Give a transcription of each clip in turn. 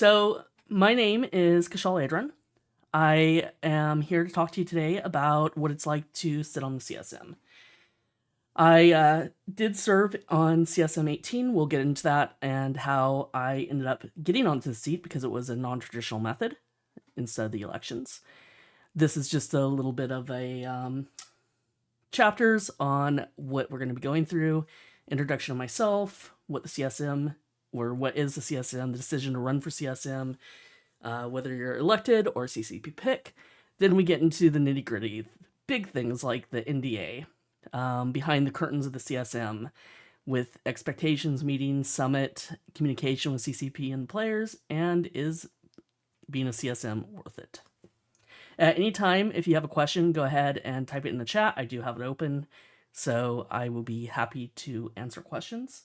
So, my name is Kshal Aideron. I am here to talk to you today about what it's like to sit on the CSM. I did serve on CSM 18. We'll get into that and how I ended up getting onto the seat because it was a non traditional method instead of the elections. This is just a little bit of a chapters on what we're going to be going through, introduction of myself, what the CSM or what is the CSM, the decision to run for CSM, whether you're elected or CCP pick. Then we get into the nitty gritty, big things like the NDA, behind the curtains of the CSM, with expectations, meetings, summit, communication with CCP and players, and is being a CSM worth it? At any time, if you have a question, go ahead and type it in the chat. I do have it open, so I will be happy to answer questions.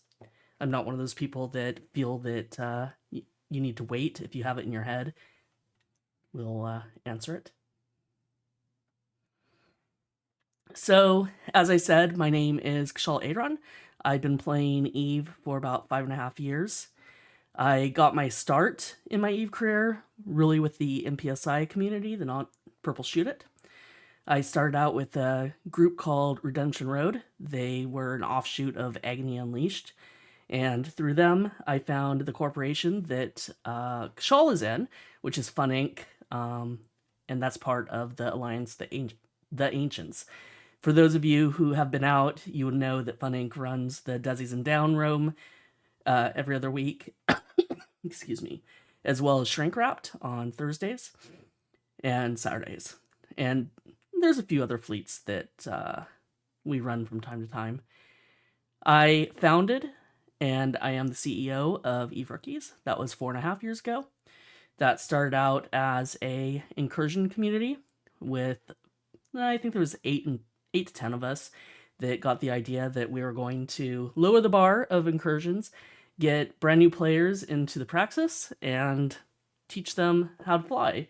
I'm not one of those people that feel that you need to wait. If you have it in your head, we'll answer it. So, as I said, my name is Kshal Aideron. I've been playing EVE for about 5.5 years. I got my start in my EVE career really with the MPSI community, the Not Purple Shoot It. I started out with a group called Redemption Road. They were an offshoot of Agony Unleashed. And through them, I found the corporation that Kshal is in, which is Fun Inc., and that's part of the Alliance, the Ancients. For those of you who have been out, you would know that Fun Inc. runs the Desi's and Down room every other week, excuse me, as well as Shrink Wrapped on Thursdays and Saturdays. And there's a few other fleets that we run from time to time. I founded and I am the CEO of EVE Rookies. That was 4.5 years ago. That started out as a incursion community with, I think there was 8 to 10 of us that got the idea that we were going to lower the bar of incursions, get brand new players into the praxis, and teach them how to fly.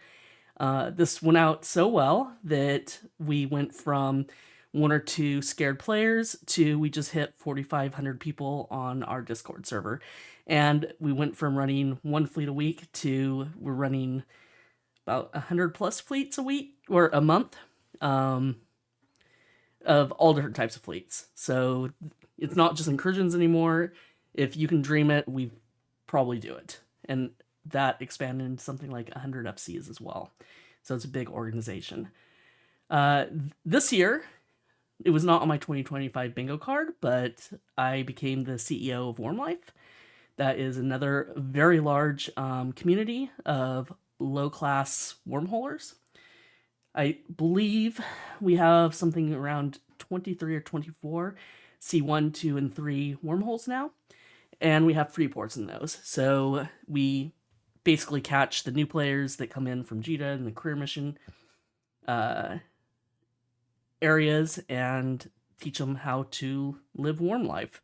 This went out so well that we went from 1 or 2 scared players to we just hit 4,500 people on our Discord server. And we went from running 1 fleet a week to we're running about 100 plus fleets a week or a month, of all different types of fleets. So it's not just incursions anymore. If you can dream it, we probably do it. And that expanded into something like 100 FCs as well. So it's a big organization. This year, it was not on my 2025 bingo card, but I became the CEO of Warm Life. That is another very large community of low-class wormholers. I believe we have something around 23 or 24 C1, 2, and 3 wormholes now, and we have free ports in those. So we basically catch the new players that come in from JITA and the career mission areas and teach them how to live warm life.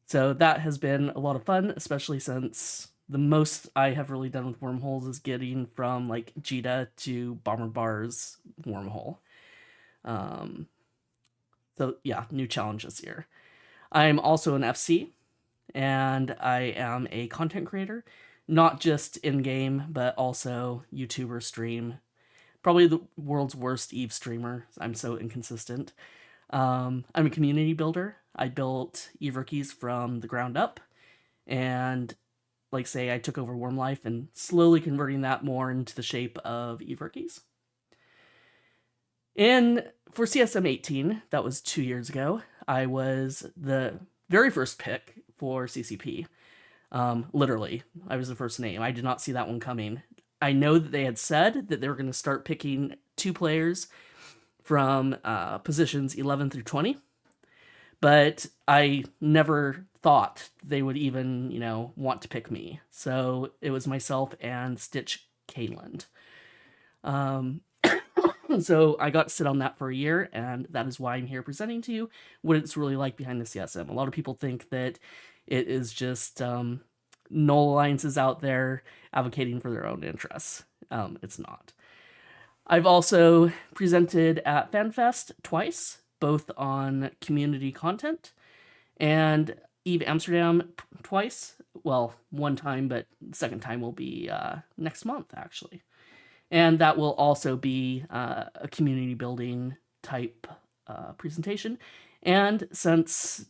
So that has been a lot of fun, especially since the most I have really done with wormholes is getting from like JITA to Bomber Bar's wormhole. So yeah, new challenge this year. I'm also an FC, and I am a content creator, not just in-game, but also YouTuber, stream. Probably the world's worst EVE streamer. I'm so inconsistent. I'm a community builder. I built EVE Rookies from the ground up, and like say I took over Warm Life and slowly converting that more into the shape of EVE Rookies. For CSM 18, that was 2 years ago, I was the very first pick for CCP. Literally, I was the first name. I did not see that one coming. I know that they had said that they were going to start picking 2 players from positions 11 through 20, but I never thought they would even, want to pick me. So it was myself and Stitch Caneland. So I got to sit on that for a year, and that is why I'm here presenting to you what it's really like behind the CSM. A lot of people think that it is just null alliances out there advocating for their own interests. It's not. I've also presented at FanFest twice, both on community content, and Eve Amsterdam twice. Well, one time, but the second time will be next month, actually. And that will also be a community building type presentation. And since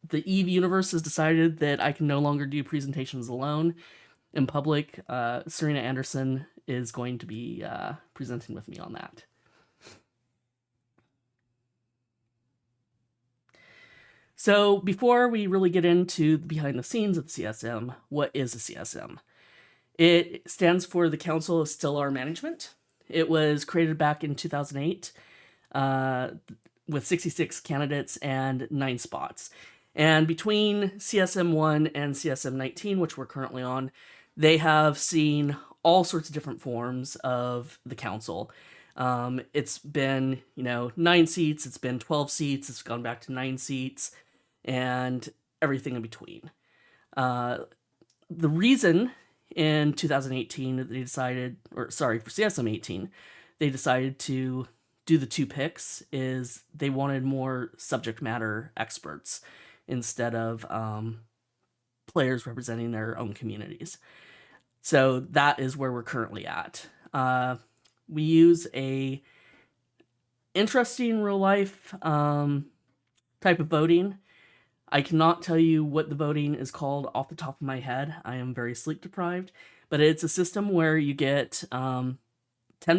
the Eve universe has decided that I can no longer do presentations alone in public, Serena Anderson is going to be presenting with me on that. So before we really get into the behind the scenes of the CSM, what is a CSM? It stands for the Council of Stellar Management. It was created back in 2008 with 66 candidates and 9 spots. And between CSM 1 and CSM 19, which we're currently on, they have seen all sorts of different forms of the council. It's been, 9 seats, it's been 12 seats, it's gone back to 9 seats, and everything in between. The reason in 2018 that they decided, for CSM 18, they decided to do the 2 picks is they wanted more subject matter experts instead of players representing their own communities. So that is where we're currently at. We use a interesting real life type of voting. I cannot tell you what the voting is called off the top of my head. I am very sleep deprived, but it's a system where you get 10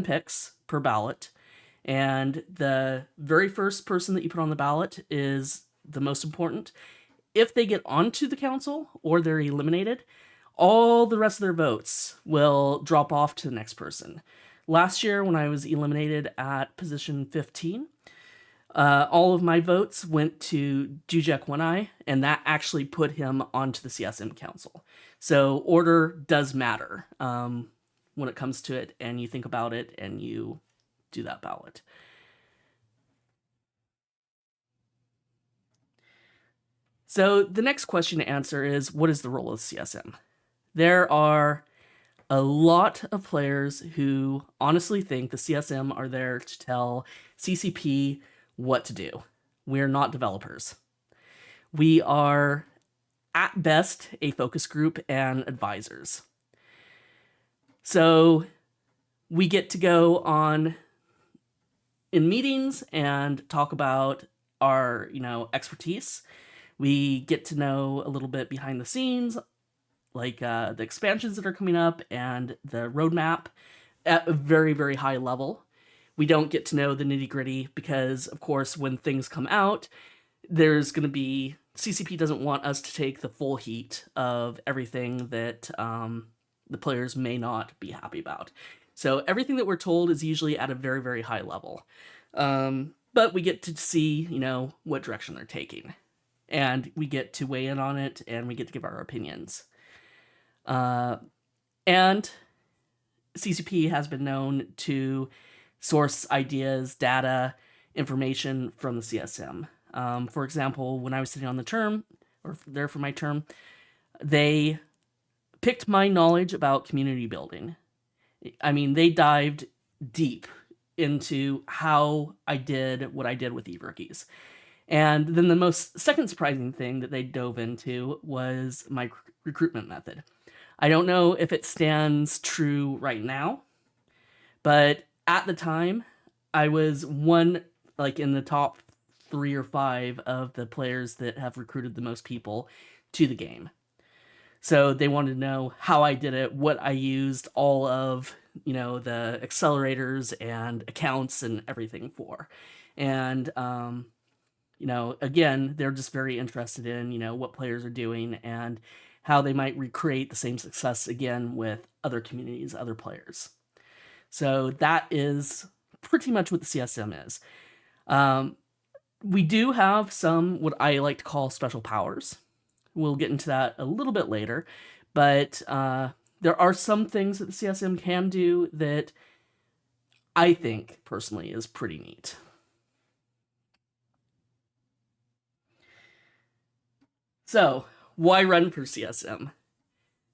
picks per ballot, and the very first person that you put on the ballot is the most important. If they get onto the council or they're eliminated, all the rest of their votes will drop off to the next person. Last year, when I was eliminated at position 15, all of my votes went to Jujek One-Eye, and that actually put him onto the CSM council. So order does matter when it comes to it, and you think about it, and you do that ballot. So the next question to answer is, what is the role of CSM? There are a lot of players who honestly think the CSM are there to tell CCP what to do. We're not developers. We are, at best, a focus group and advisors. So we get to go on in meetings and talk about our, expertise. We get to know a little bit behind the scenes, like the expansions that are coming up and the roadmap at a very, very high level. We don't get to know the nitty gritty because, of course, when things come out, there's going to be, CCP doesn't want us to take the full heat of everything that the players may not be happy about. So everything that we're told is usually at a very, very high level. But we get to see, what direction they're taking. And we get to weigh in on it, and we get to give our opinions. And CCP has been known to source ideas, data, information from the CSM. For example, when I was sitting on the term, or there for my term, they picked my knowledge about community building. I mean, they dived deep into how I did what I did with e-rookies. And then the second surprising thing that they dove into was my recruitment method. I don't know if it stands true right now, but at the time, I was in the top 3 or 5 of the players that have recruited the most people to the game. So they wanted to know how I did it, what I used all of, the accelerators and accounts and everything for. And, again, they're just very interested in, what players are doing and how they might recreate the same success again with other communities, other players. So that is pretty much what the CSM is. We do have some what I like to call special powers. We'll get into that a little bit later, but there are some things that the CSM can do that I think personally is pretty neat. So, why run for CSM?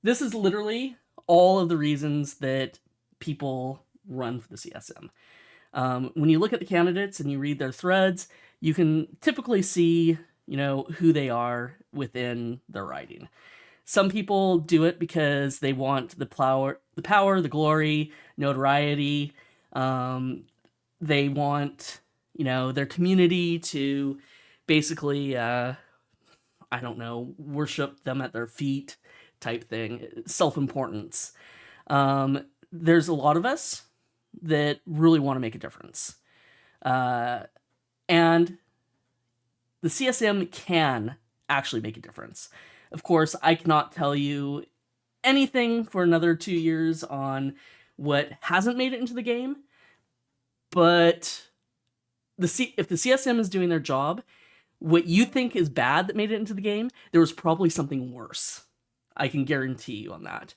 This is literally all of the reasons that people run for the CSM. When you look at the candidates and you read their threads, you can typically see, who they are within their writing. Some people do it because they want the glory, notoriety. They want, their community to basically, I don't know, worship them at their feet type thing, self importance. There's a lot of us that really want to make a difference. And the CSM can actually make a difference. Of course, I cannot tell you anything for another 2 years on what hasn't made it into the game, but if the CSM is doing their job, what you think is bad that made it into the game, there was probably something worse. I can guarantee you on that.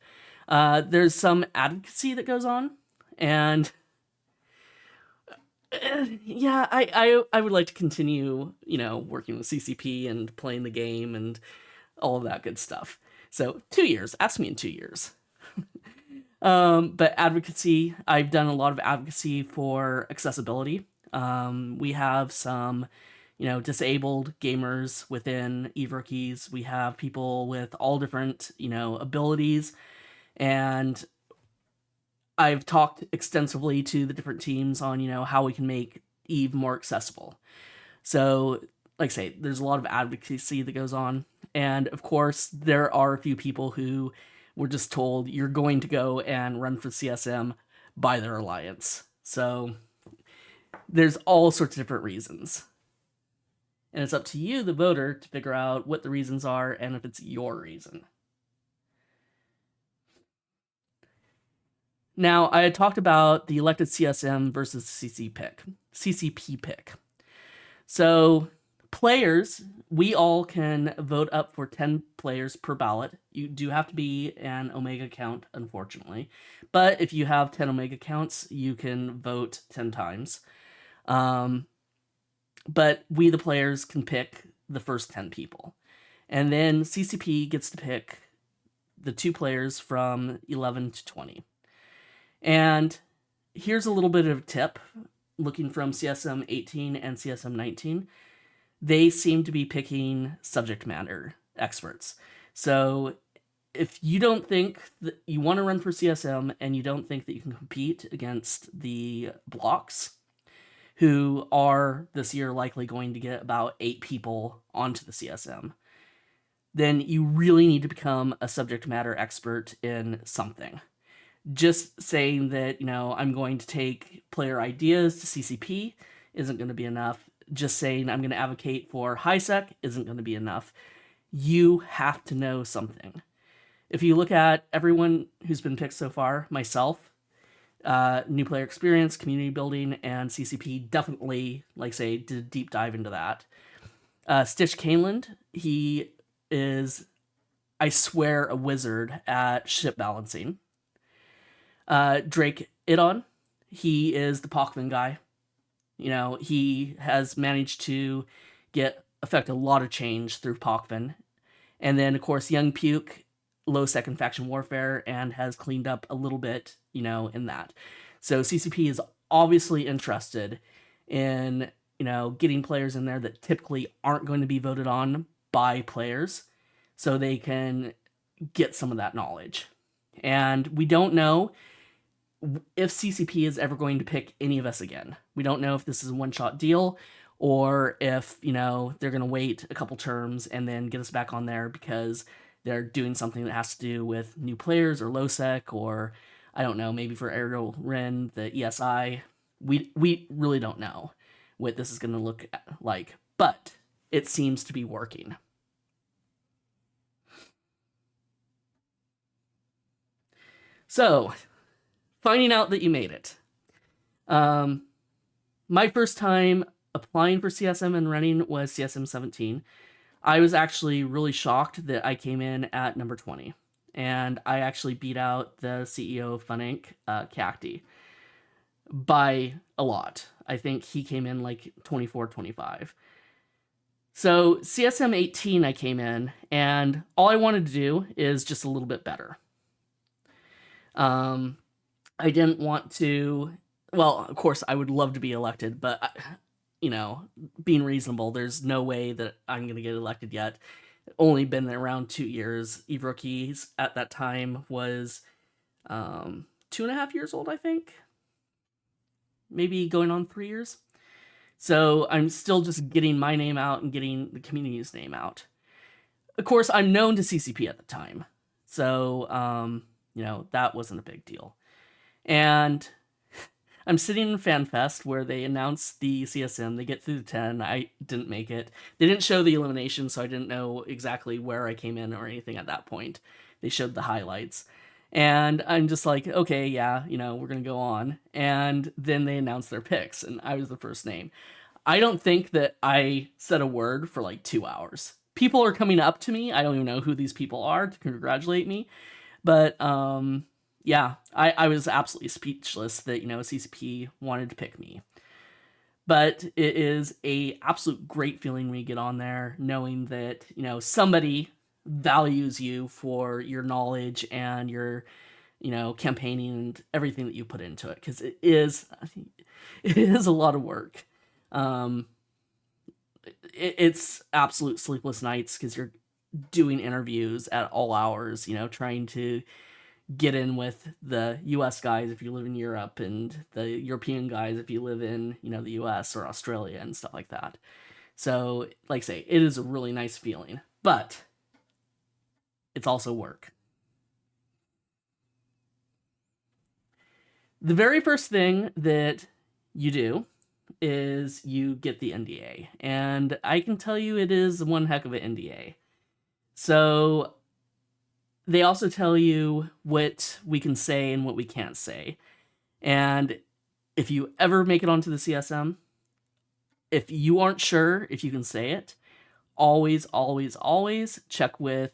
There's some advocacy that goes on, and yeah, I would like to continue, working with CCP and playing the game and all of that good stuff. So 2 years, ask me in 2 years. But advocacy, I've done a lot of advocacy for accessibility. We have some, disabled gamers within Eve Rookies. We have people with all different, abilities. And I've talked extensively to the different teams on, how we can make Eve more accessible. So, like I say, there's a lot of advocacy that goes on. And of course, there are a few people who were just told you're going to go and run for CSM by their alliance. So there's all sorts of different reasons. And it's up to you, the voter, to figure out what the reasons are and if it's your reason. Now, I had talked about the elected CSM versus CCP pick. So, players, we all can vote up for 10 players per ballot. You do have to be an Omega count, unfortunately. But if you have 10 Omega counts, you can vote 10 times. But we, the players, can pick the first 10 people. And then CCP gets to pick the 2 players from 11 to 20. And here's a little bit of a tip, looking from CSM 18 and CSM 19. They seem to be picking subject matter experts. So if you don't think that you want to run for CSM and you don't think that you can compete against the blocks, who are this year likely going to get about 8 people onto the CSM, then you really need to become a subject matter expert in something. Just saying that, I'm going to take player ideas to CCP isn't going to be enough. Just saying I'm going to advocate for HiSec isn't going to be enough. You have to know something. If you look at everyone who's been picked so far, myself, new player experience, community building, and CCP definitely, did a deep dive into that. Stitch Caneland, he is, I swear, a wizard at ship balancing. Drake Idon, he is the Pochman guy. He has managed to affect a lot of change through Pochman. And then, of course, Young Puke, low second faction warfare, and has cleaned up a little bit, in that. So CCP is obviously interested in, getting players in there that typically aren't going to be voted on by players, so they can get some of that knowledge. And we don't know if CCP is ever going to pick any of us again. We don't know if this is a one-shot deal or if, they're going to wait a couple terms and then get us back on there because they're doing something that has to do with new players or LOSEC or, I don't know, maybe for Ariel Ren, the ESI. We really don't know what this is going to look like, but it seems to be working. So, finding out that you made it. My first time applying for CSM and running was CSM 17. I was actually really shocked that I came in at number 20. And I actually beat out the CEO of Fun Inc., Cacti, by a lot. I think he came in 24, 25. So CSM 18 I came in, and all I wanted to do is just a little bit better. I didn't want to... Well, of course, I would love to be elected, but being reasonable. There's no way that I'm going to get elected yet. Only been around 2 years. Eve Rookies at that time was 2.5 years old, I think. Maybe going on 3 years. So I'm still just getting my name out and getting the community's name out. Of course, I'm known to CCP at the time. So, that wasn't a big deal. And I'm sitting in FanFest where they announced the CSM. They get through the 10. I didn't make it. They didn't show the elimination, so I didn't know exactly where I came in or anything at that point. They showed the highlights. And I'm just like, okay, yeah, we're going to go on. And then they announced their picks, and I was the first name. I don't think that I said a word for like 2 hours. People are coming up to me. I don't even know who these people are to congratulate me. But yeah, I was absolutely speechless that, CCP wanted to pick me. But it is a absolute great feeling when you get on there, knowing that, somebody values you for your knowledge and your, campaigning and everything that you put into it. Because it is a lot of work. It's absolute sleepless nights because you're doing interviews at all hours, trying to get in with the US guys if you live in Europe and the European guys if you live in, the US or Australia and stuff like that. So, like I say, it is a really nice feeling, but it's also work. The very first thing that you do is you get the NDA, and I can tell you it is one heck of an NDA. So they also tell you what we can say and what we can't say. And if you ever make it onto the CSM, if you aren't sure if you can say it, always, always, always check with,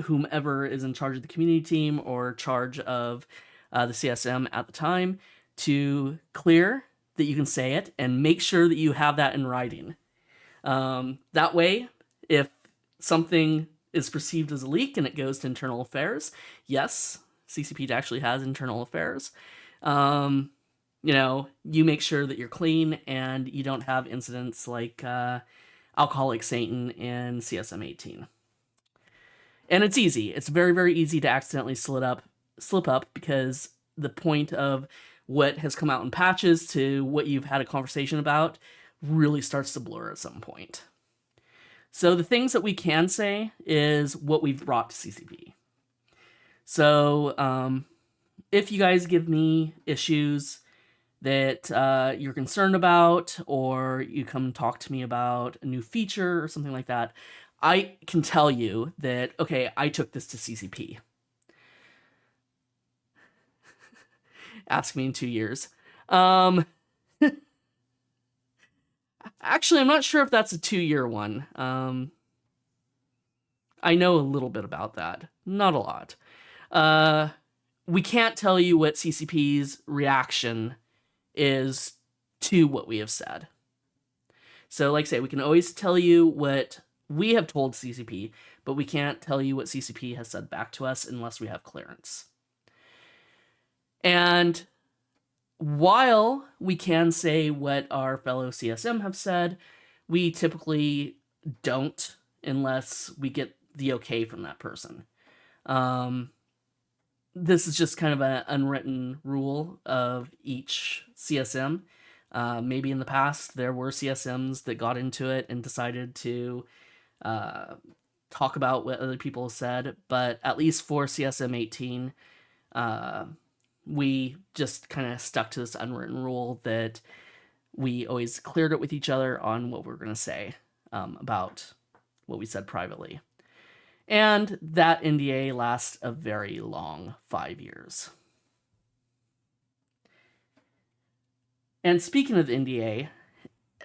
whomever is in charge of the community team or charge of the CSM at the time to clear that you can say it and make sure that you have that in writing. That way, if something is perceived as a leak and it goes to internal affairs, yes, CCP actually has internal affairs. You make sure that you're clean and you don't have incidents like Alcoholic Satan in CSM 18. And it's easy. It's very, very easy to accidentally slip up because the point of what has come out in patches to what you've had a conversation about really starts to blur at some point. So the things that we can say is what we've brought to CCP. So if you guys give me issues that you're concerned about, or you come talk to me about a new feature or something like that, I can tell you that, okay, I took this to CCP. Ask me in 2 years. Actually, I'm not sure if that's a 2-year one. I know a little bit about that. Not a lot. We can't tell you what CCP's reaction is to what we have said. So, like I say, we can always tell you what we have told CCP, but we can't tell you what CCP has said back to us unless we have clearance. And while we can say what our fellow CSM have said, we typically don't unless we get the okay from that person. This is just kind of an unwritten rule of each CSM. Maybe in the past there were CSMs that got into it and decided to talk about what other people said, but at least for CSM 18, we just kind of stuck to this unwritten rule that we always cleared it with each other on what we're going to say about what we said privately. And that NDA lasts a very long 5 years. And speaking of NDA,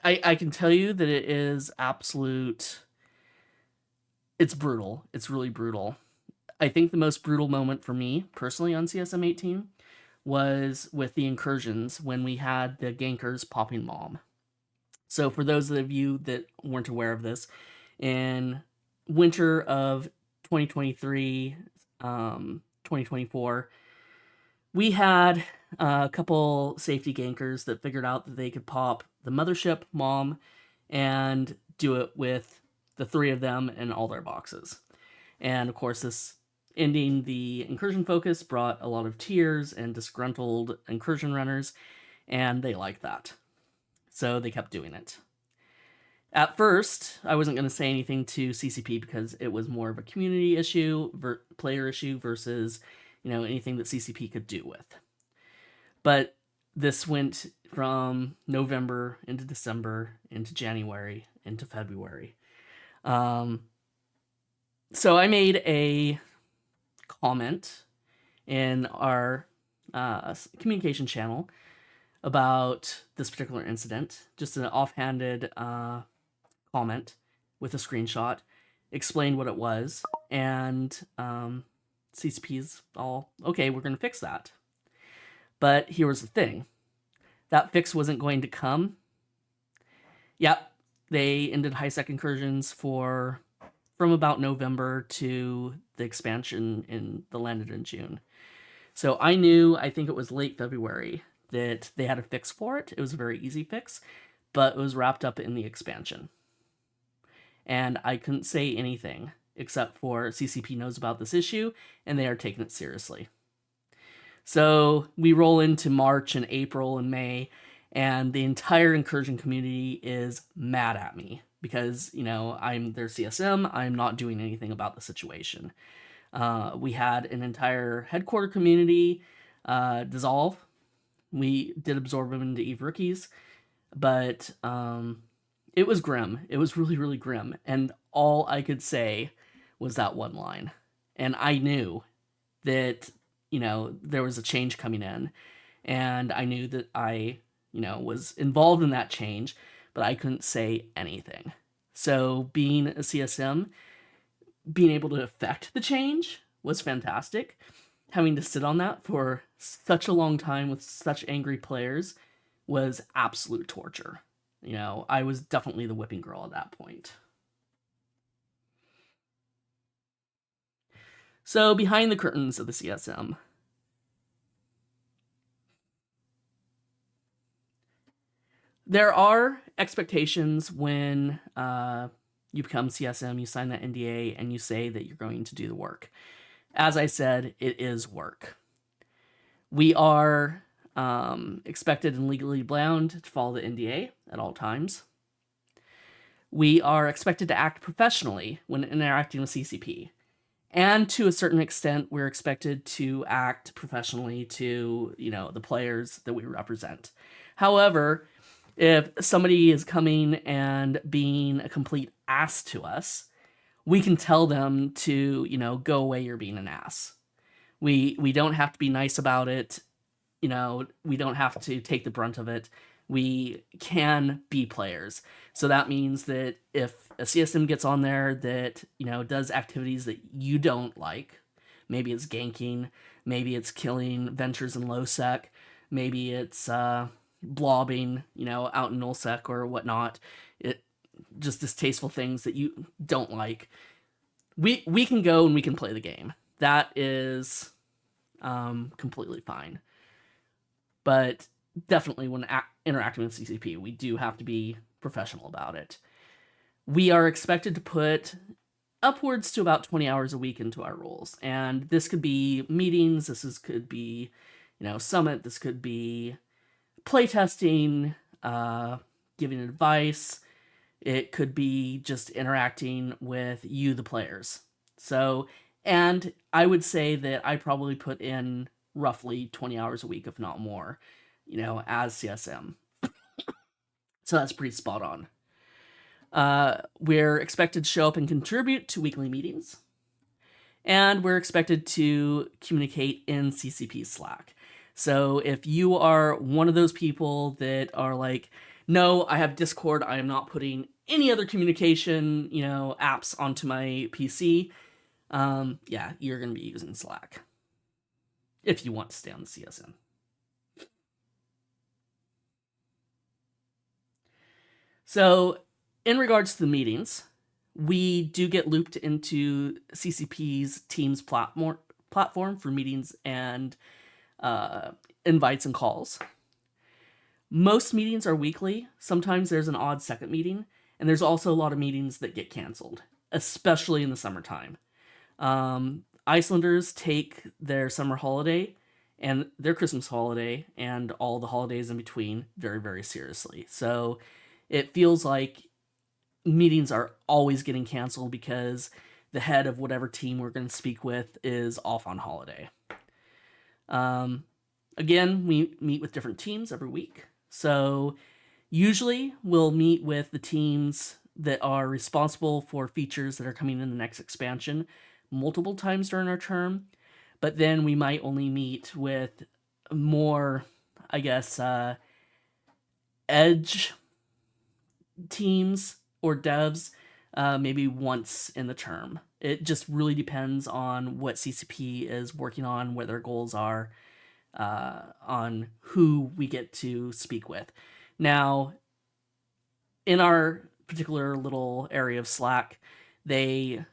I can tell you that it is it's brutal. It's really brutal. I think the most brutal moment for me, personally, on CSM 18 was with the incursions when we had the gankers popping mom. So for those of you that weren't aware of this, in winter of 2023, 2024, We had a couple safety gankers that figured out that they could pop the mothership, mom, and do it with the three of them and all their boxes. And of course, this ending the incursion focus brought a lot of tears and disgruntled incursion runners, and they liked that. So they kept doing it. At first, I wasn't going to say anything to CCP because it was more of a community issue, player issue versus, anything that CCP could do with. But this went from November into December into January into February. So I made a comment in our communication channel about this particular incident, just an offhanded comment with a screenshot, explained what it was, and CCP's all, okay, we're going to fix that. But here was the thing. That fix wasn't going to come. Yep, they ended high-sec incursions from about November to the expansion that landed in June. So I knew, I think it was late February, that they had a fix for it. It was a very easy fix, but it was wrapped up in the expansion. And I couldn't say anything except for CCP knows about this issue and they are taking it seriously. So we roll into March and April and May, and the entire incursion community is mad at me because, I'm their CSM. I'm not doing anything about the situation. We had an entire headquarter community dissolve. We did absorb them into EVE rookies, but it was grim. It was really, really grim. And all I could say was that one line. And I knew that, there was a change coming in. And I knew that I, was involved in that change, but I couldn't say anything. So being a CSM, being able to affect the change was fantastic. Having to sit on that for such a long time with such angry players was absolute torture. I was definitely the whipping girl at that point. So, behind the curtains of the CSM, there are expectations when you become CSM, you sign that NDA, and you say that you're going to do the work. As I said, it is work. We are expected and legally bound to follow the NDA at all times. We are expected to act professionally when interacting with CCP. And to a certain extent, we're expected to act professionally to, the players that we represent. However, if somebody is coming and being a complete ass to us, we can tell them to, go away, you're being an ass. We don't have to be nice about it. We don't have to take the brunt of it. We can be players. So that means that if a CSM gets on there that, does activities that you don't like, maybe it's ganking, maybe it's killing ventures in low sec, maybe it's blobbing, out in null sec or whatnot, just distasteful things that you don't like, we can go and we can play the game. That is completely fine. But definitely when interacting with CCP, we do have to be professional about it. We are expected to put upwards to about 20 hours a week into our roles. And this could be meetings, could be, summit, this could be playtesting, giving advice. It could be just interacting with you, the players. So, and I would say that I probably put in roughly 20 hours a week, if not more, as CSM. So that's pretty spot on. We're expected to show up and contribute to weekly meetings. And we're expected to communicate in CCP Slack. So if you are one of those people that are like, no, I have Discord, I am not putting any other communication, apps onto my PC, yeah, you're going to be using Slack if you want to stay on the CSM. So, in regards to the meetings, we do get looped into CCP's Teams platform for meetings and invites and calls. Most meetings are weekly. Sometimes there's an odd second meeting, and there's also a lot of meetings that get canceled, especially in the summertime. Icelanders take their summer holiday and their Christmas holiday and all the holidays in between very, very seriously. So it feels like meetings are always getting canceled because the head of whatever team we're going to speak with is off on holiday. Again, we meet with different teams every week. So usually we'll meet with the teams that are responsible for features that are coming in the next expansion multiple times during our term. But then we might only meet with more, I guess, edge teams or devs maybe once in the term. It just really depends on what CCP is working on, what their goals are, on who we get to speak with. Now, in our particular little area of Slack, they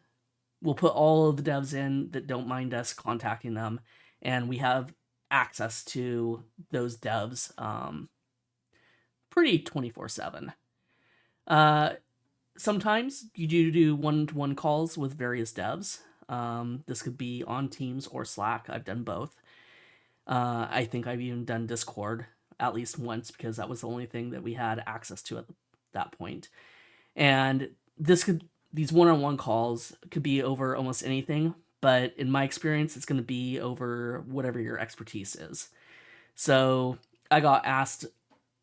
will put all of the devs in that don't mind us contacting them, and we have access to those devs pretty 24/7. Sometimes you do one-to-one calls with various devs. This could be on Teams or Slack. I've done both. I think I've even done Discord at least once because that was the only thing that we had access to at that point. And these one-on-one calls could be over almost anything, but in my experience, it's going to be over whatever your expertise is. So I got asked,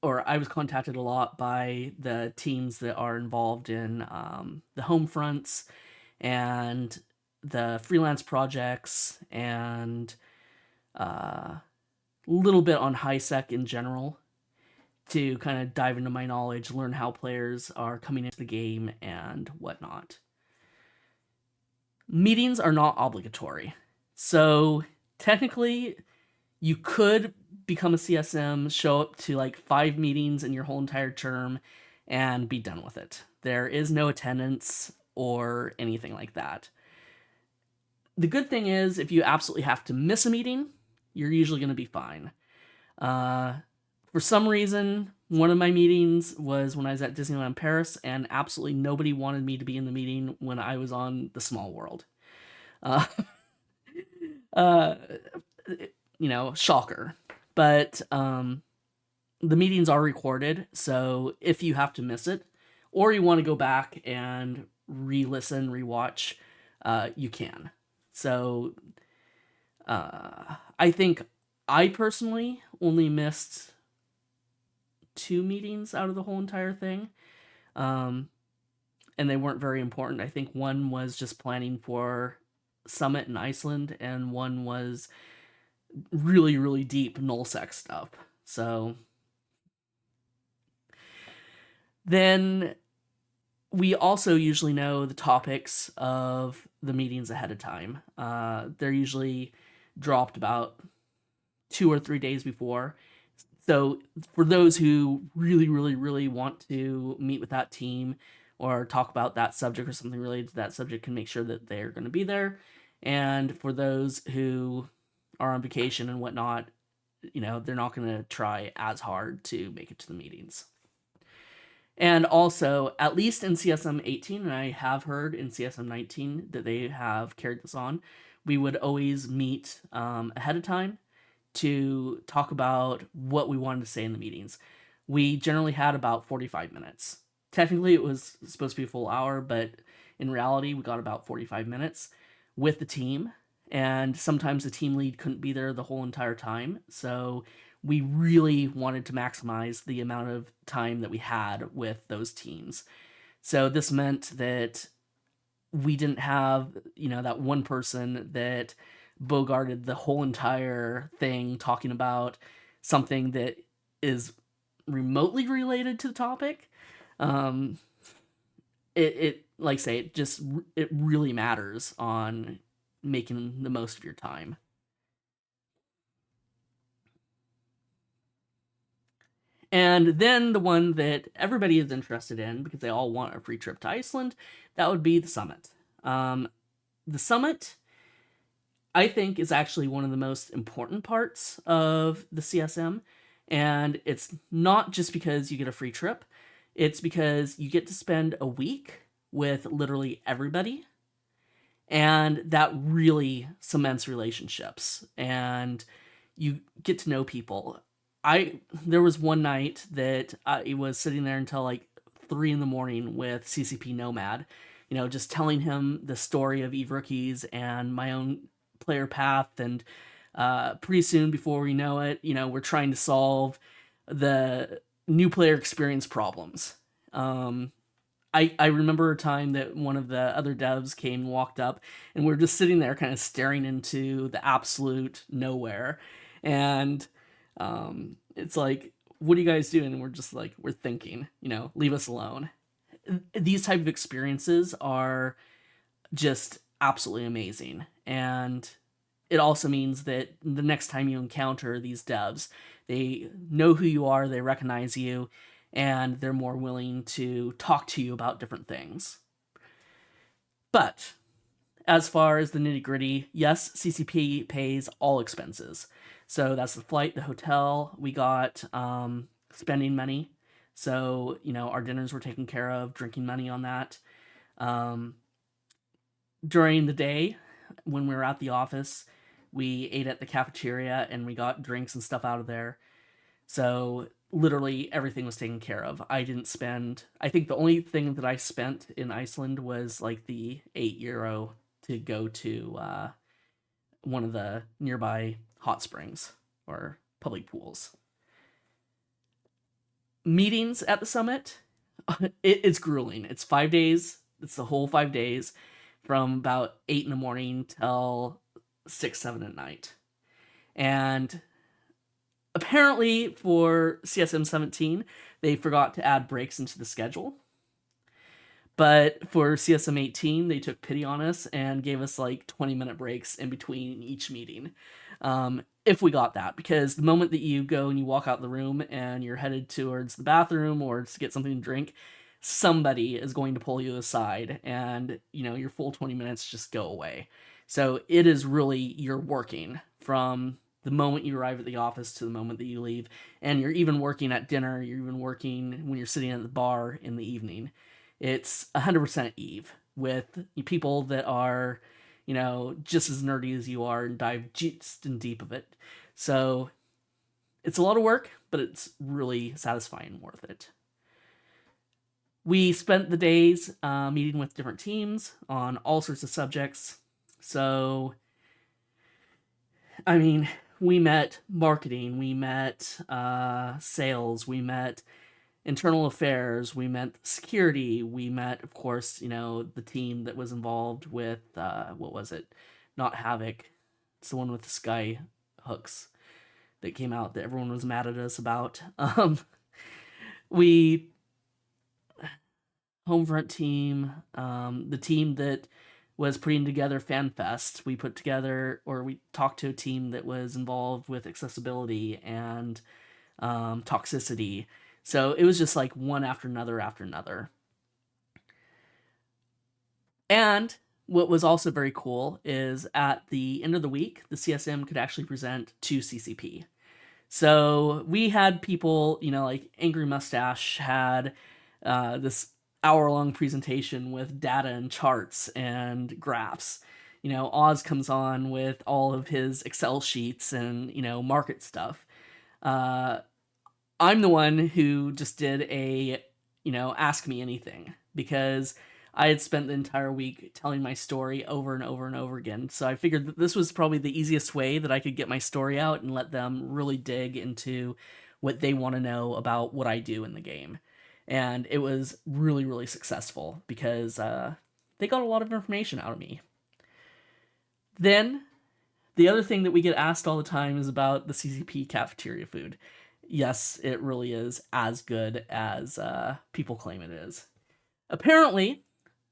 or I was contacted a lot by the teams that are involved in the home fronts and the freelance projects and a little bit on HiSec in general to kind of dive into my knowledge, learn how players are coming into the game and whatnot. Meetings are not obligatory. So technically, you could become a CSM, show up to like 5 meetings in your whole entire term, and be done with it. There is no attendance or anything like that. The good thing is, if you absolutely have to miss a meeting, you're usually going to be fine. For some reason, one of my meetings was when I was at Disneyland Paris, and absolutely nobody wanted me to be in the meeting when I was on the Small World. Shocker. But the meetings are recorded, so if you have to miss it, or you want to go back and re-listen, re-watch, you can. So I think I personally only missed 2 meetings out of the whole entire thing. And they weren't very important. I think one was just planning for Summit in Iceland, and one was really, really deep nullsec stuff. So then we also usually know the topics of the meetings ahead of time. They're usually dropped about 2 or 3 days before. So for those who really, really, really want to meet with that team or talk about that subject or something related to that subject, can make sure that they're going to be there. And for those who are on vacation and whatnot, they're not going to try as hard to make it to the meetings. And also, at least in CSM 18, and I have heard in CSM 19 that they have carried this on, we would always meet ahead of time to talk about what we wanted to say in the meetings. We generally had about 45 minutes. Technically, it was supposed to be a full hour, but in reality, we got about 45 minutes with the team. And sometimes the team lead couldn't be there the whole entire time. So we really wanted to maximize the amount of time that we had with those teams. So this meant that we didn't have, that one person that bogarted the whole entire thing talking about something that is remotely related to the topic. It like I say, it really matters on making the most of your time. And then the one that everybody is interested in because they all want a free trip to Iceland, that would be the summit. The summit, I think is actually one of the most important parts of the CSM. And it's not just because you get a free trip, it's because you get to spend a week with literally everybody. And that really cements relationships and you get to know people. There was one night that I was sitting there until like 3 in the morning with CCP Nomad, just telling him the story of Eve Rookies and my own player path. And pretty soon, before we know it, we're trying to solve the new player experience problems. I remember a time that one of the other devs came and walked up, and we are just sitting there kind of staring into the absolute nowhere. And it's like, what are you guys doing? And we're just like, we're thinking, leave us alone. These type of experiences are just absolutely amazing. And it also means that the next time you encounter these devs, they know who you are, they recognize you, and they're more willing to talk to you about different things. But as far as the nitty gritty, yes, CCP pays all expenses. So that's the flight, the hotel. We got spending money. So, our dinners were taken care of, drinking money on that. During the day, when we were at the office, we ate at the cafeteria and we got drinks and stuff out of there. So literally everything was taken care of. I think the only thing that I spent in Iceland was like the €8 to go to one of the nearby hot springs or public pools. Meetings at the summit, it's grueling. It's 5 days. It's the whole 5 days from about 8 in the morning till 6, 7 at night. And apparently for CSM 17, they forgot to add breaks into the schedule. But for CSM 18, they took pity on us and gave us like 20-minute breaks in between each meeting. If we got that, because the moment that you go and you walk out the room and you're headed towards the bathroom or to get something to drink, somebody is going to pull you aside and, your full 20 minutes just go away. So it is really, you're working from the moment you arrive at the office to the moment that you leave. And you're even working at dinner. You're even working when you're sitting at the bar in the evening. It's 100% Eve with people that are, just as nerdy as you are and dive just in deep of it. So it's a lot of work, but it's really satisfying and worth it. We spent the days meeting with different teams on all sorts of subjects. So, I mean, we met marketing, we met sales, we met internal affairs, we met security, we met, of course, the team that was involved with, what was it? Not Havoc. It's the one with the sky hooks that came out that everyone was mad at us about. We Homefront team, the team that was putting together FanFest. We talked to a team that was involved with accessibility and toxicity. So it was just like one after another after another. And what was also very cool is at the end of the week, the CSM could actually present to CCP. So we had people, like Angry Mustache had this hour-long presentation with data and charts and graphs. Oz comes on with all of his Excel sheets and, market stuff. I'm the one who just did a, ask me anything because I had spent the entire week telling my story over and over and over again. So I figured that this was probably the easiest way that I could get my story out and let them really dig into what they want to know about what I do in the game. And it was really, really successful because they got a lot of information out of me. Then, the other thing that we get asked all the time is about the CCP cafeteria food. Yes, it really is as good as people claim it is. Apparently,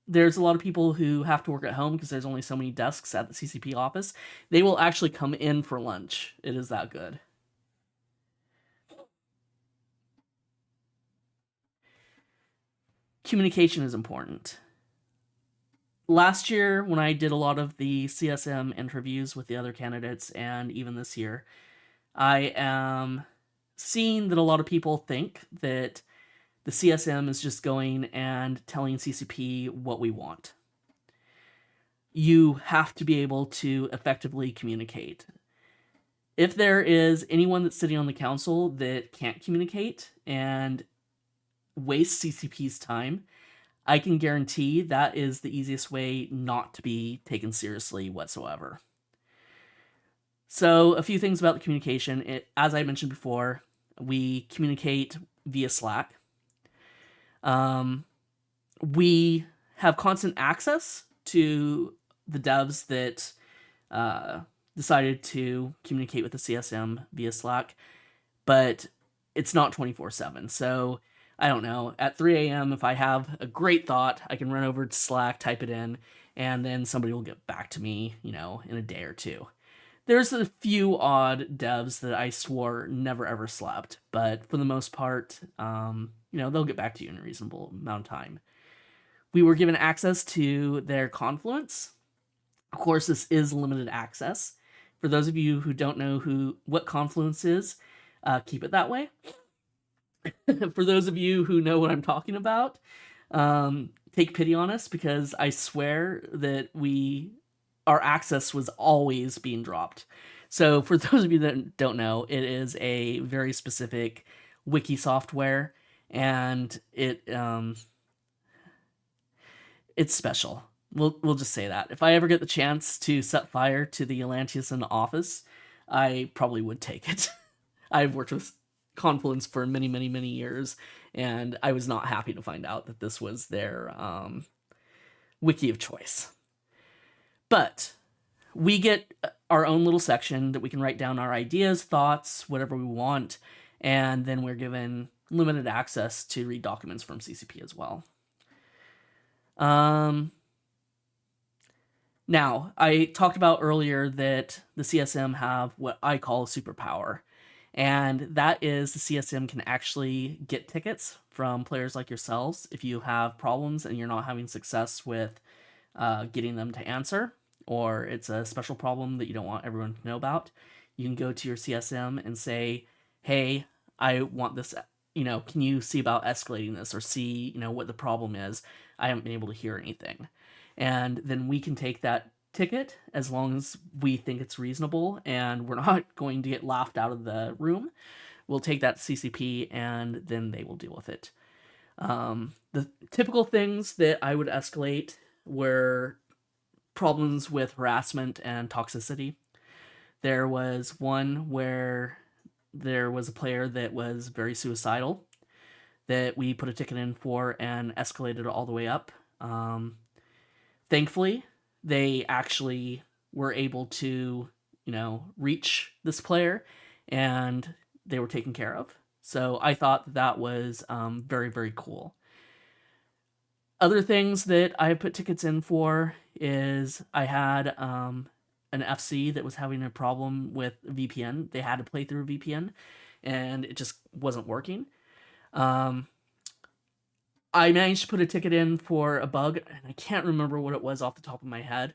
there's a lot of people who have to work at home because there's only so many desks at the CCP office. They will actually come in for lunch. It is that good. Communication is important. last year when I did a lot of the CSM interviews with the other candidates, and even this year, I am seeing that a lot of people think that the CSM is just going and telling CCP what we want. You have to be able to effectively communicate. If there is anyone that's sitting on the council that can't communicate and wastes CCP's time, I can guarantee that is the easiest way not to be taken seriously whatsoever. So, a few things about the communication. As I mentioned before, we communicate via Slack. We have constant access to the devs that decided to communicate with the CSM via Slack, but it's not 24/7. So, I don't know, at 3 a.m., if I have a great thought, I can run over to Slack, type it in, and then somebody will get back to me, in a day or two. There's a few odd devs that I swore never ever slept, but for the most part, they'll get back to you in a reasonable amount of time. We were given access to their Confluence. Of course, this is limited access. For those of you who don't know what Confluence is, keep it that way. For those of you who know what I'm talking about, take pity on us, because I swear that our access was always being dropped. So for those of you that don't know, it is a very specific wiki software, and it's special. We'll just say that. If I ever get the chance to set fire to the Atlantis in the office, I probably would take it. I've worked with Confluence for many, many, many years, and I was not happy to find out that this was their wiki of choice. But we get our own little section that we can write down our ideas, thoughts, whatever we want, and then we're given limited access to read documents from CCP as well. Now, I talked about earlier that the CSM have what I call a superpower, and that is the CSM can actually get tickets from players like yourselves if you have problems and you're not having success with getting them to answer, or it's a special problem that you don't want everyone to know about. You can go to your CSM and say, hey, I want this, can you see about escalating this, or see, what the problem is? I haven't been able to hear anything. And then we can take that ticket as long as we think it's reasonable and we're not going to get laughed out of the room. We'll take that to CCP and then they will deal with it. The typical things that I would escalate were problems with harassment and toxicity. There was one where there was a player that was very suicidal that we put a ticket in for and escalated all the way up. Thankfully, they actually were able to, reach this player, and they were taken care of. So I thought that was very, very cool. Other things that I put tickets in for is I had an FC that was having a problem with VPN. They had to play through a VPN, and it just wasn't working. I managed to put a ticket in for a bug, and I can't remember what it was off the top of my head,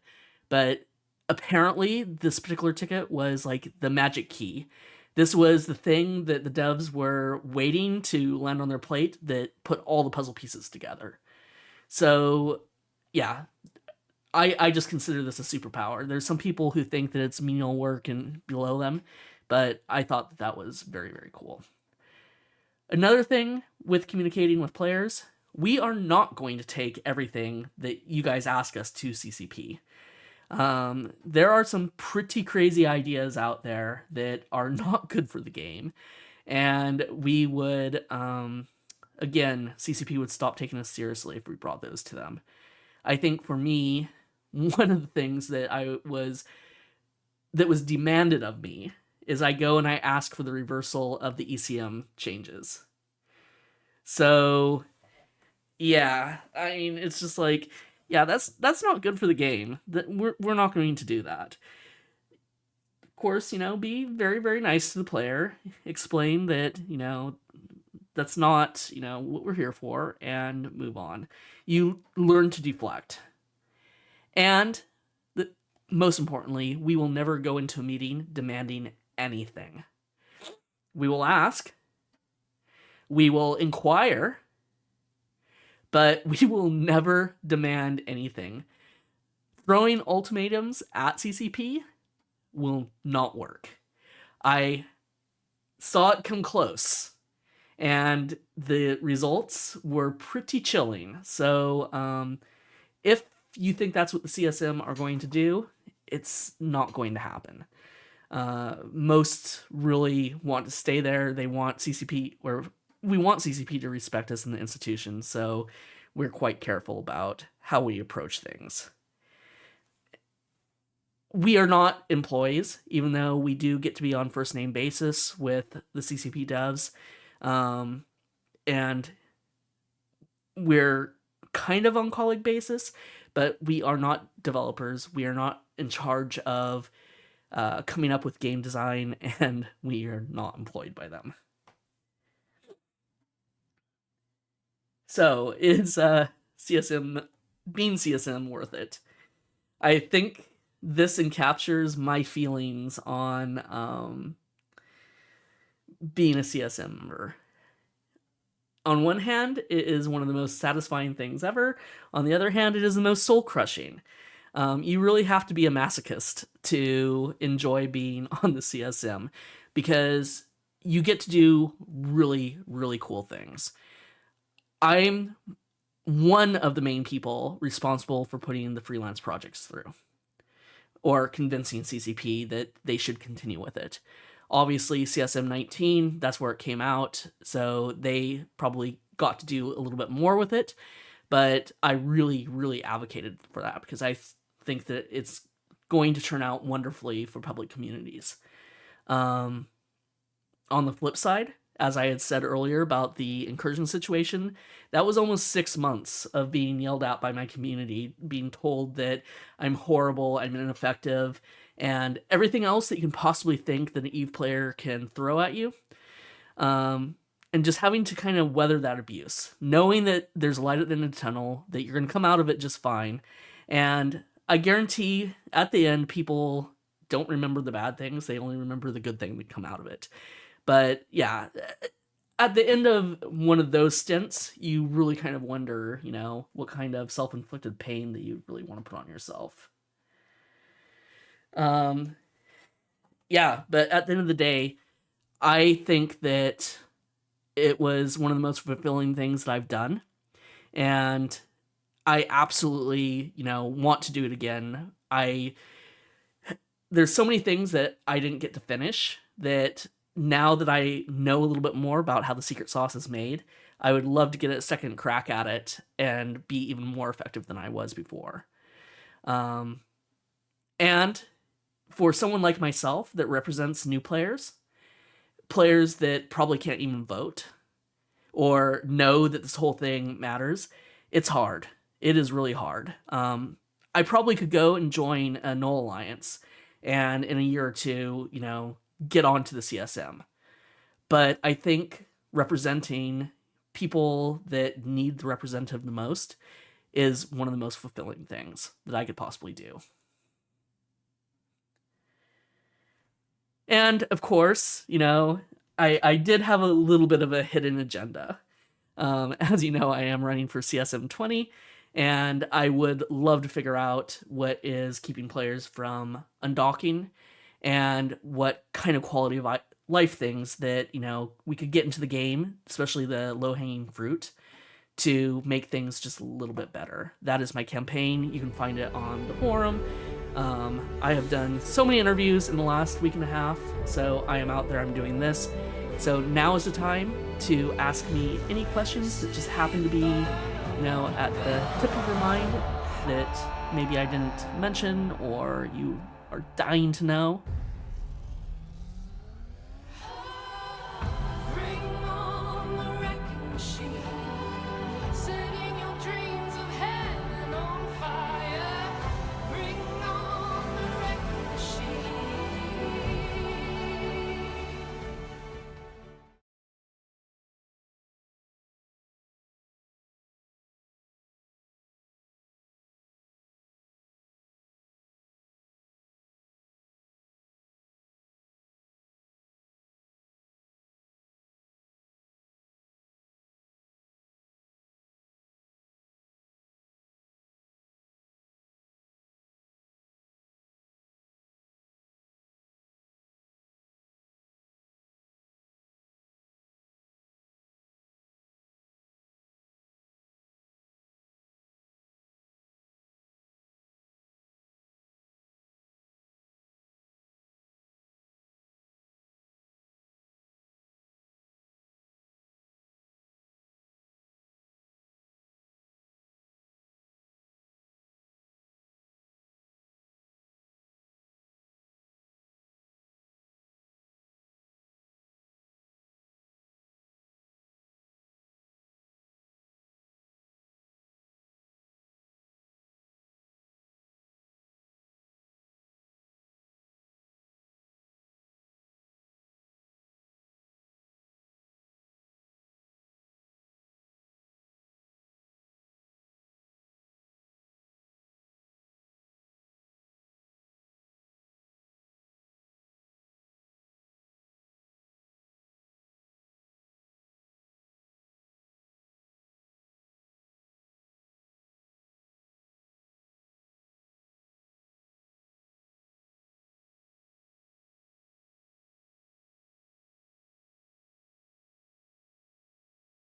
but apparently this particular ticket was like the magic key. This was the thing that the devs were waiting to land on their plate that put all the puzzle pieces together. So, yeah, I just consider this a superpower. There's some people who think that it's menial work and below them, but I thought that was very, very cool. Another thing with communicating with players, we are not going to take everything that you guys ask us to CCP. There are some pretty crazy ideas out there that are not good for the game, and we would, again, CCP would stop taking us seriously if we brought those to them. I think for me, one of the things that was demanded of me is I go and I ask for the reversal of the ECM changes. So, yeah, I mean, it's just like, yeah, that's not good for the game. That we're not going to do that. Of course, be very, very nice to the player. Explain that, that's not, what we're here for, and move on. You learn to deflect. And the, most importantly, we will never go into a meeting demanding anything. We will ask, we will inquire, but we will never demand anything. Throwing ultimatums at CCP will not work. I saw it come close, and the results were pretty chilling. So, if you think that's what the CSM are going to do, it's not going to happen. Most really want to stay there. They want CCP, or we want CCP to respect us in the institution, so we're quite careful about how we approach things. We are not employees, even though we do get to be on first name basis with the CCP devs. And we're kind of on colleague basis, but we are not developers. We are not in charge of coming up with game design, and we are not employed by them. So is CSM being CSM worth it? I think this encaptures my feelings on being a CSM member. On one hand, it is one of the most satisfying things ever. On the other hand, it is the most soul crushing. You really have to be a masochist to enjoy being on the CSM, because you get to do really, really cool things. I'm one of the main people responsible for putting the freelance projects through, or convincing CCP that they should continue with it. Obviously, CSM 19, that's where it came out, so they probably got to do a little bit more with it, but I really, really advocated for that because I think that it's going to turn out wonderfully for public communities. On the flip side, as I had said earlier about the incursion situation, that was almost 6 months of being yelled at by my community, being told that I'm horrible, I'm ineffective, and everything else that you can possibly think that an EVE player can throw at you. And just having to kind of weather that abuse, knowing that there's light at the end of the tunnel, that you're going to come out of it just fine. And I guarantee at the end, people don't remember the bad things. They only remember the good thing that come out of it. But yeah, at the end of one of those stints, you really kind of wonder, what kind of self-inflicted pain that you really want to put on yourself. Yeah, but at the end of the day, I think that it was one of the most fulfilling things that I've done. And I absolutely, want to do it again. There's so many things that I didn't get to finish that now that I know a little bit more about how the secret sauce is made, I would love to get a second crack at it and be even more effective than I was before. And for someone like myself that represents new players that probably can't even vote or know that this whole thing matters, it's hard. It is really hard. I probably could go and join a Null Alliance and in a year or two, get onto the CSM. But I think representing people that need the representative the most is one of the most fulfilling things that I could possibly do. And of course, I did have a little bit of a hidden agenda. As you know, I am running for CSM 20, and I would love to figure out what is keeping players from undocking and what kind of quality of life things that, we could get into the game, especially the low-hanging fruit, to make things just a little bit better. That is my campaign. You can find it on the forum. I have done so many interviews in the last week and a half, so I am out there, I'm doing this. So now is the time to ask me any questions that just happen to be, at the tip of your mind that maybe I didn't mention or you are dying to know.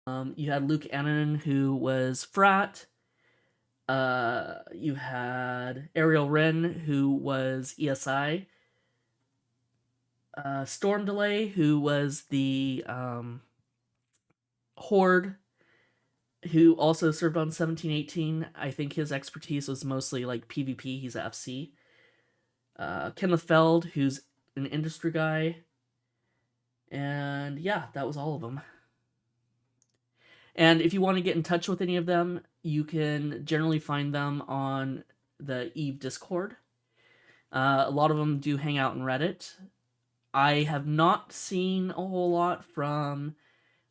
You had Luke Annan, who was Frat. You had Ariel Wren, who was ESI. Storm Delay, who was the Horde, who also served on 1718. I think his expertise was mostly like PvP. He's a FC. Kenneth Feld, who's an industry guy. And yeah, that was all of them. And if you want to get in touch with any of them, you can generally find them on the Eve Discord. A lot of them do hang out on Reddit. I have not seen a whole lot from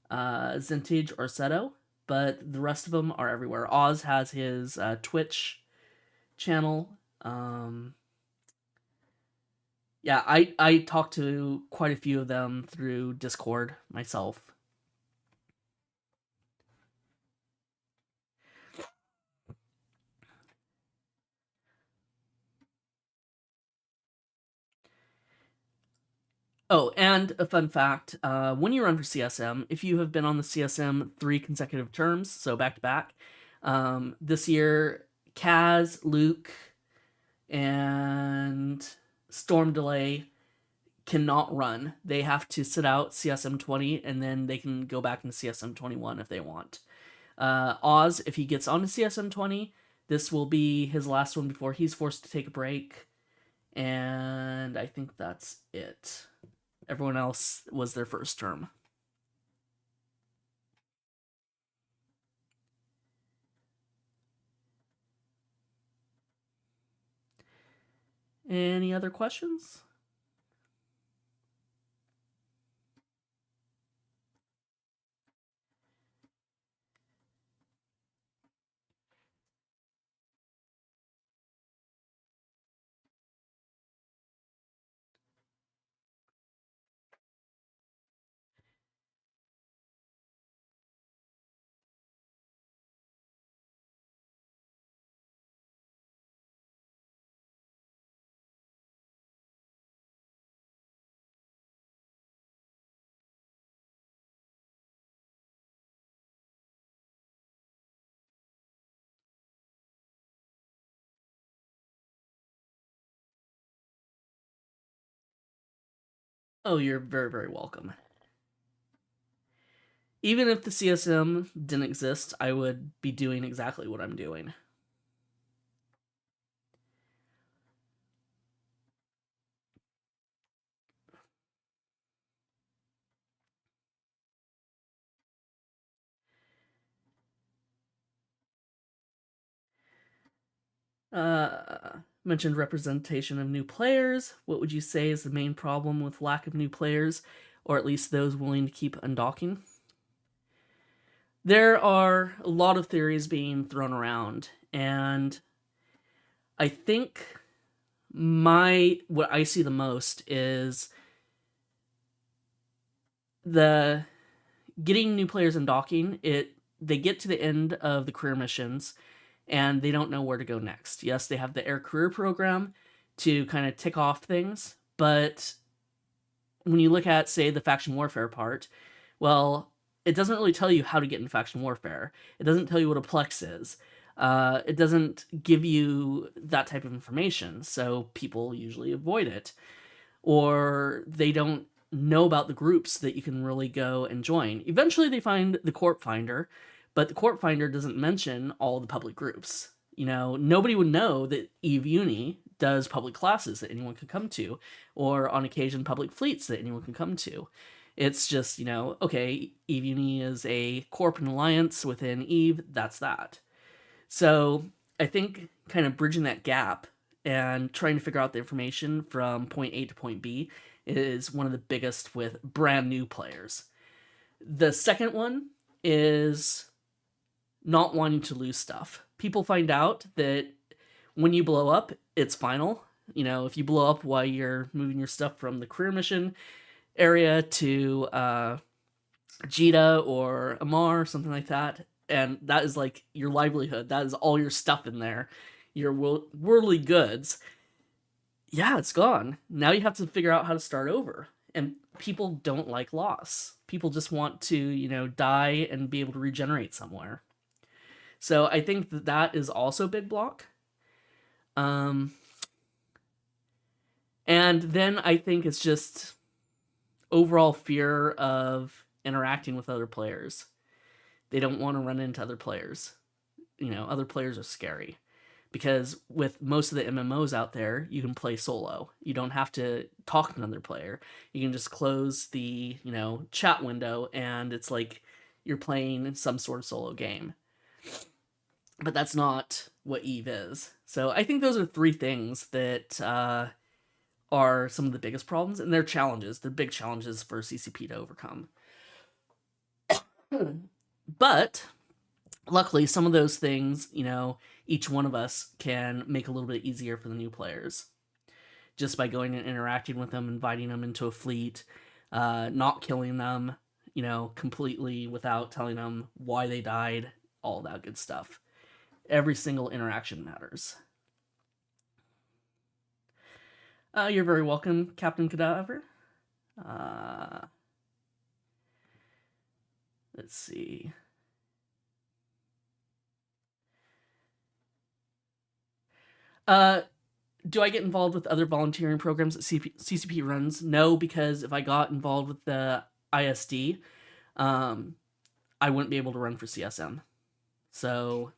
Zintage or Seto, but the rest of them are everywhere. Oz has his Twitch channel. Yeah, I talked to quite a few of them through Discord myself. Oh, and a fun fact, when you run for CSM, if you have been on the CSM 3 consecutive terms, so back to back, this year, Kaz, Luke, and Storm Delay cannot run. They have to sit out CSM 20, and then they can go back into CSM 21 if they want. Oz, if he gets onto CSM 20, this will be his last one before he's forced to take a break. And I think that's it. Everyone else was their first term. Any other questions? Oh, you're very, very welcome. Even if the CSM didn't exist, I would be doing exactly what I'm doing. Mentioned representation of new players. What would you say is the main problem with lack of new players, or at least those willing to keep undocking? There are a lot of theories being thrown around, and I think what I see the most is the getting new players undocking. They get to the end of the career missions and they don't know where to go next. Yes, they have the Air Career Program to kind of tick off things, but when you look at, say, the faction warfare part, well, it doesn't really tell you how to get into faction warfare. It doesn't tell you what a plex is. It doesn't give you that type of information, so people usually avoid it. Or they don't know about the groups that you can really go and join. Eventually, they find the Corp Finder, but the Corp Finder doesn't mention all the public groups. You know, nobody would know that Eve Uni does public classes that anyone can come to, or on occasion public fleets that anyone can come to. It's just, okay, Eve Uni is a corp and alliance within Eve, that's that. So I think kind of bridging that gap and trying to figure out the information from point A to point B is one of the biggest with brand new players. The second one is not wanting to lose stuff. People find out that when you blow up, it's final. If you blow up while you're moving your stuff from the career mission area to Jita or Amar or something like that, and that is like your livelihood. That is all your stuff in there, your worldly goods. Yeah, it's gone. Now you have to figure out how to start over. And people don't like loss. People just want to, die and be able to regenerate somewhere. So I think that is also a big block. Um, and then I think it's just overall fear of interacting with other players. They don't want to run into other players. Other players are scary. Because with most of the MMOs out there, you can play solo. You don't have to talk to another player. You can just close the, chat window and it's like you're playing some sort of solo game. But that's not what Eve is. So I think those are three things that are some of the biggest problems, and they're challenges. They're big challenges for CCP to overcome. But luckily, some of those things, each one of us can make a little bit easier for the new players. Just by going and interacting with them, inviting them into a fleet, not killing them, completely without telling them why they died, all that good stuff. Every single interaction matters. You're very welcome, Captain Cadaver. Let's see. Do I get involved with other volunteering programs that CCP runs? No, because if I got involved with the ISD, I wouldn't be able to run for CSM. So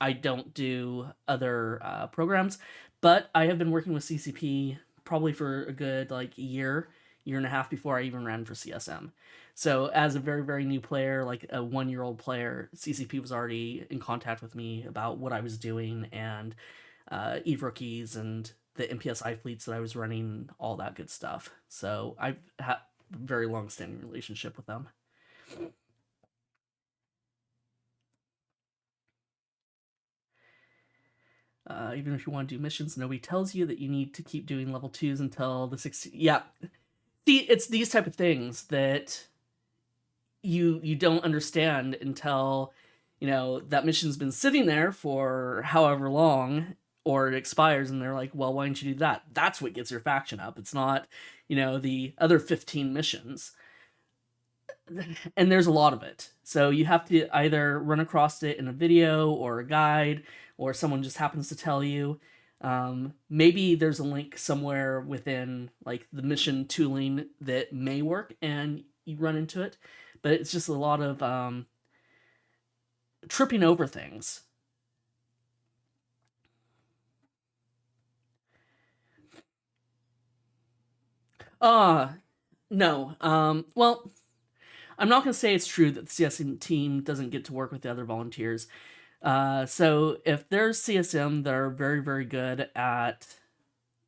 I don't do other programs, but I have been working with CCP probably for a good year and a half before I even ran for CSM. So as a very, very new player, like a 1-year-old player, CCP was already in contact with me about what I was doing and Eve rookies and the MPSI fleets that I was running, all that good stuff. So I've had a very long-standing relationship with them. Even if you want to do missions, nobody tells you that you need to keep doing level 2s until the 60. Yeah. See, it's these type of things that you don't understand until that mission's been sitting there for however long, or it expires, and they're like, well, why didn't you do that? That's what gets your faction up. It's not the other 15 missions. And there's a lot of it, so you have to either run across it in a video or a guide, or someone just happens to tell you. Maybe there's a link somewhere within the mission tooling that may work and you run into it, but it's just a lot of tripping over things. No. Well, I'm not going to say it's true that the CSM team doesn't get to work with the other volunteers. So if there's CSM that are very, very good at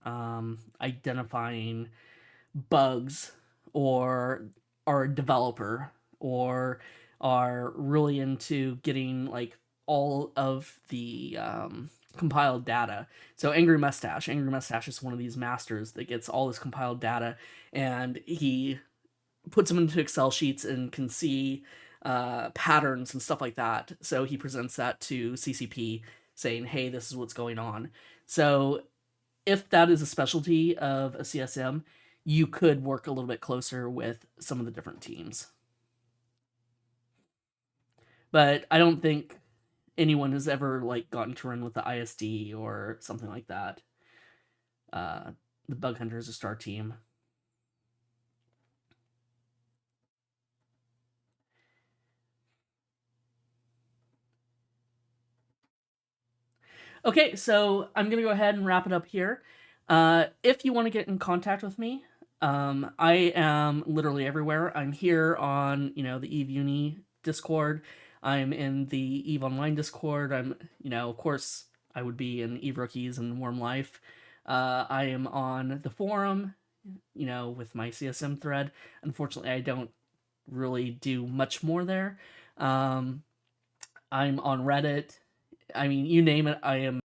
identifying bugs, or are a developer, or are really into getting all of the compiled data. So Angry Mustache is one of these masters that gets all this compiled data, and he puts them into Excel sheets and can see patterns and stuff like that. So he presents that to CCP saying, hey, this is what's going on. So if that is a specialty of a CSM, you could work a little bit closer with some of the different teams. But I don't think anyone has ever gotten to run with the ISD or something like that. The Bug Hunter is a star team. Okay, so I'm going to go ahead and wrap it up here. If you want to get in contact with me, I am literally everywhere. I'm here on, the Eve Uni Discord. I'm in the Eve Online Discord. I'm, of course, I would be in Eve Rookies and Warm Life. I am on the forum, with my CSM thread. Unfortunately, I don't really do much more there. I'm on Reddit. I mean, you name it, I am